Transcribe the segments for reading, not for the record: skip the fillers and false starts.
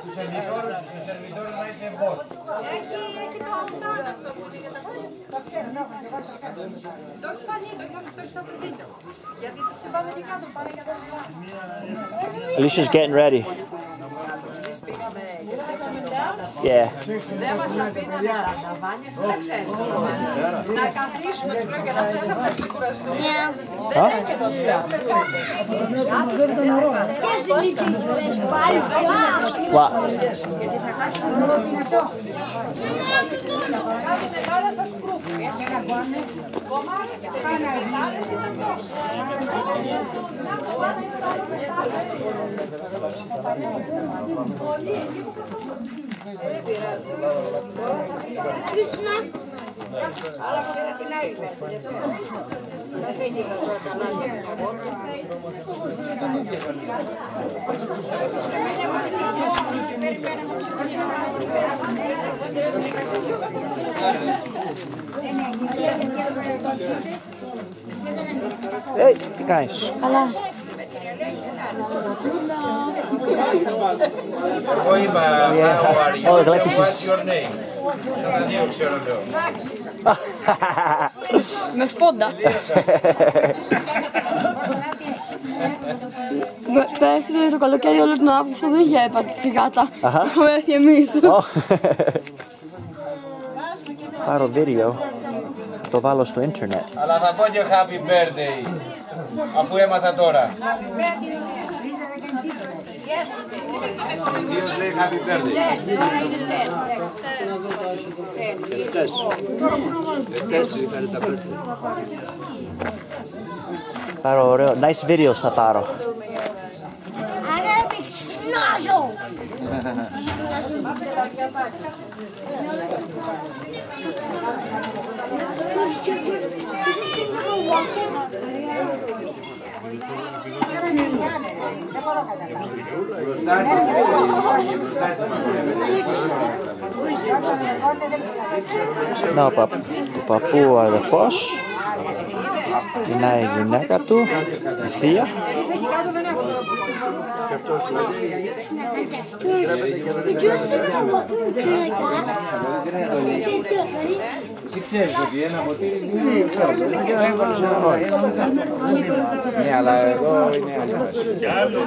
Στους σερβιτόρους να είσαι boss. Έχει το αλτάρ αυτό που είναι. Το έχει φανεί, το είχαμε στο βίντεο. Γιατί τους τσιμπάμε τι κάτω, πάνε για τα σειρά. Alicia's getting ready. Yeah. Δεν μας αφήνανε τα βάνια σύνταξες. Να καθίσουμε τους λέω και να φέρνουμε να ξεκουραστούμε. Δεν έκανε ότι έχουμε What? Hey, τι κάνεις? Καλά. Εγώ είπα, how are you? Γλέπεις. What's your name? Τα δύο ξέρω λέω. Με σπόντα. Πέρσι το καλοκαίρι όλο τον Αύγουστο δεν είχε έπατη η γάτα. Έχουμε έρθει εμείς. Πάρω βίντεο, το βάλω στο ίντερνετ. Αλλά θα πω και happy birthday, αφού έμαθα τώρα. Ποιος λέει happy birthday? Πάρω ωραίο, nice videos θα πάρω. Να ο παππού ο αδερφός, είναι η γυναίκα του, η θεία. Εσύ ξέρεις ότι ένα ποτήρι είναι ναι, αλλά εδώ είναι άλλο.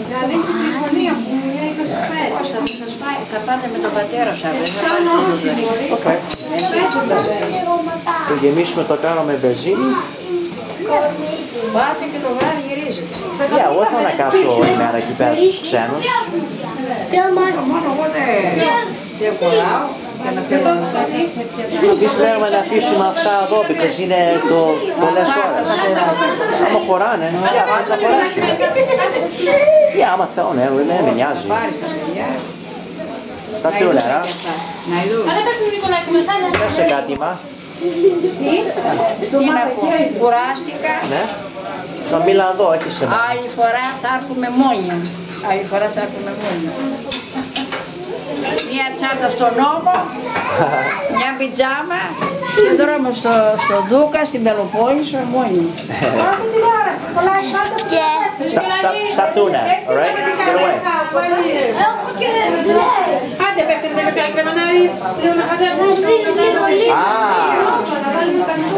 Δηλαδή στην τηλεφωνία που είναι 25. Θα πάτε με τον πατέρα σας, δεν θα πάτε με τον Το γεμίσουμε, το κάνω με βενζίνη. Πάτε και το βράδυ γυρίζετε. Εγώ θα να κάτσω όλη μέρα εκεί πέρα στους ξένους. Μόνο εγώ δεν κολλάω και να θέλω να Εμείς λέγαμε να αφήσουμε αυτά εδώ, because είναι πολλές ώρες. Άμα χωράνε, θα τα χωράσουμε. Άμα θέλουν, δεν με νοιάζει. πάρεις τα παιδιά. Στα τούλερα. Να ειδούν. Πέσε κάτι, μα. Τι να πω, κουράστηκα. Ναι. Να μίλα εδώ, όχι σε μένα. Άλλη φορά θα έρθουμε μόνοι. Άλλη φορά θα έρθουμε μόνοι. Μια τσάντα στον ώμο, μια πιτζάμα και δρόμο στο Δούκα, στην Πελοπόννησο, μόνοι. Stop doing that, alright? Get away.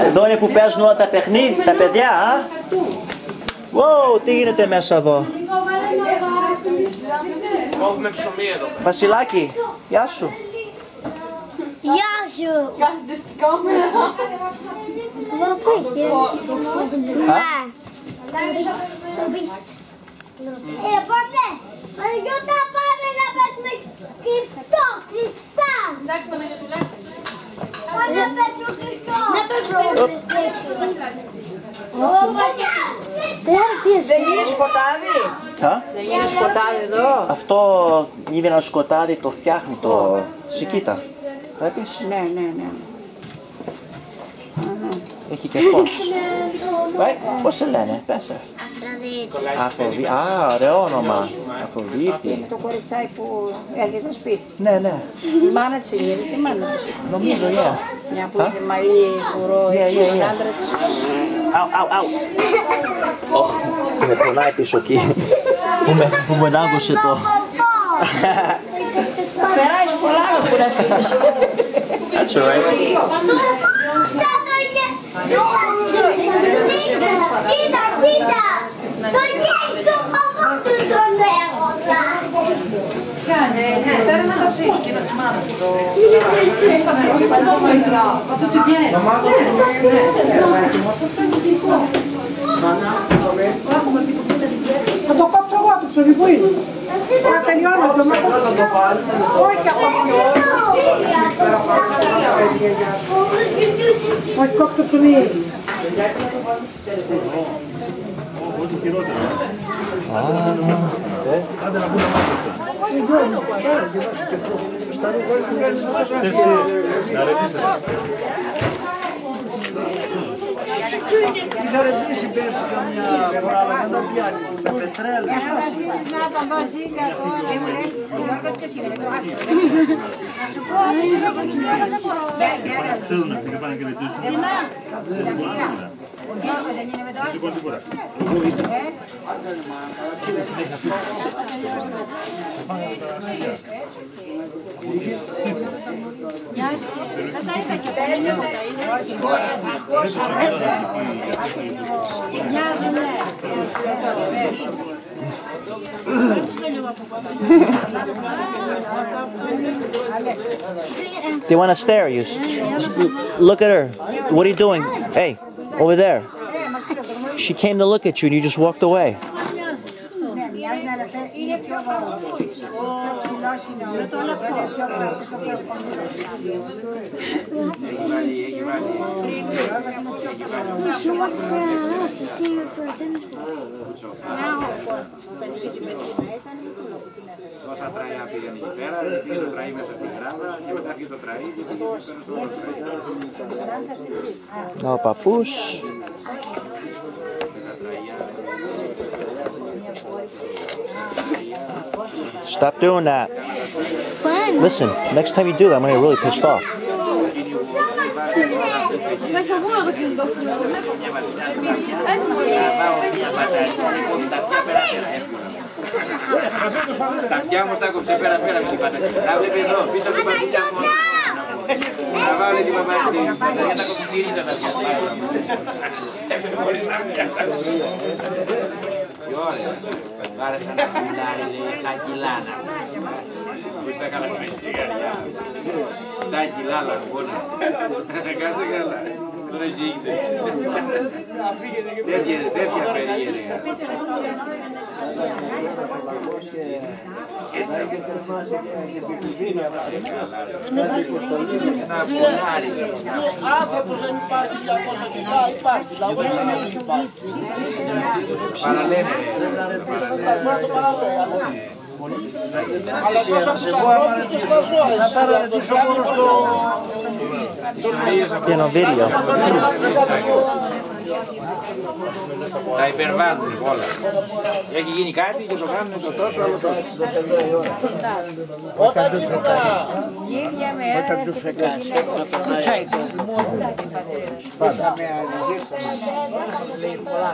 Εδώ είναι που παίζουν όλα τα παιχνίδια, τα παιδιά, α? Wow, τι γίνεται μέσα εδώ? Κόβουμε ψωμί εδώ. Βασιλάκη, γεια σου. Γεια σου. Πάτε, Παναγιώτα, πάμε να παίξουμε κρυφτό, κρυφτά. Εντάξει, Παναγιώτουλάκη. Πάμε να παίξουμε κρυφτό. Να παίξουμε Δεν γίνει σκοτάδι. Δεν γίνει σκοτάδι εδώ. Αυτό είναι ένα σκοτάδι, το φτιάχνει το σικίτα. Βλέπεις? Ναι. Έχει και φως. Πώς σε λένε, πέσε. Αφροδίτη. Α, ωραίο όνομα. Αφροδίτη. Είναι το κοριτσάκι που έρχεται σπίτι. Ναι, ναι. Η μάνα της είναι η μάνα. Νομίζω, Μια που είναι μαλλί, κουρό, τον άντρα της. Αου. Με πονάει πίσω εκεί. Που με ανάγκωσε το... Περάεις πολλά που να φύγεις. That's all right. Κοίτα! Το γέισο από του τον έρωτα! Θέλω να τα ψήσεις και να τους μάθεις. Θα το κόψω εγώ το ψωμί που είναι. Θα τελειώνω το μάθω. Όχι από πιο. Όχι κόψω το ψωμί. Είχα ρετήσει πέρσι καμιά φορά, αλλά δεν τα πιάνει. Τα πετρέλαια. Να τον δω ζήλια του. Γιώργος ποιος είναι, με το άστρο. Να σου πω, δεν μπορώ. Ξέρουν αυτοί και πάνε και ρετήσουν. Τα φίλα. Ο Γιώργος δεν είναι με το άστρο. Δεν τα είδα και πέντε από τα είδα. Μοιάζει, ναι. Do you want to stare? Look at her. What are you doing? Hey, over there. She came to look at you and you just walked away. Είναι πιο ψηλός είναι ο τόλος, είναι πιο She wants to stare at us to see her for attention. Τόσα τραία πήγαινε εκεί πέρα, πήγε το τραί μέσα στην γράμμα και μετά πήγε το τραί και πήγε πέρα στο Ο παππούς. Stop doing that. Listen, next time you do that, I'm gonna get really pissed off. Τα αυτιά μου τα κόψε πέρα, μη είπατε. Να βλέπει εδώ, πίσω από την παπίτσα μου. Να βάλει την παπίτσα, για να κόψει τη ρίζα τα αυτιά. Χωρίς αυτιά. Τι ωραία. Πάρε σαν να πουλάρει, λέει, 7 κιλά να πεις τα καλά στην τσιγαριά. 7 κιλά λαγμόνα. Κάτσε καλά. Τον εσύγησε. Τέτοια περίεργα. Άνθρωπος δεν υπάρχει 200 κιλά, υπάρχει. Λαμπρή δεν υπάρχει. Παραλένε. Μπορεί να το παραλέει. Αλλά τόσο από τους ανθρώπους και στα ζώα. Θα παραλετήσω μόνο στο... Pieno video. Τα υπερβάλλουν όλα. Έχει γίνει κάτι και το κάνουν στο τόσο άλλο τόσο. Όταν ήμουνα... Όταν του φεγγάς, το τσάικο. Πάντα με λέει πολλά.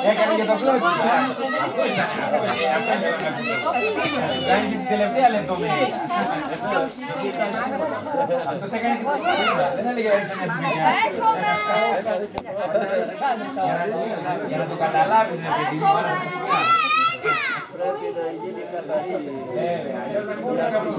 Έκανε και το κλώτσι. Κάνει και την τελευταία λεπτομέρεια. Αυτός έκανε την τελευταία. Δεν έλεγε να είσαι μια για να το καταλάβεις, ρε παιδί μου. Πρέπει να γίνει καθαρή. Αλλιώς δεν μπορεί να κάνουν.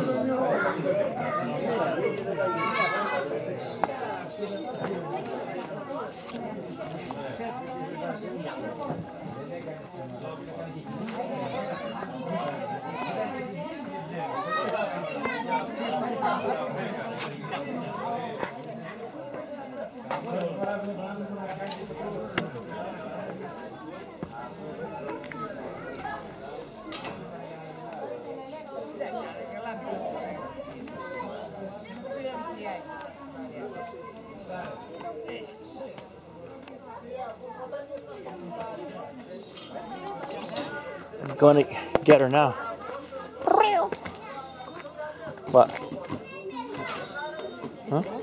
I'm going to get her now. What? Huh?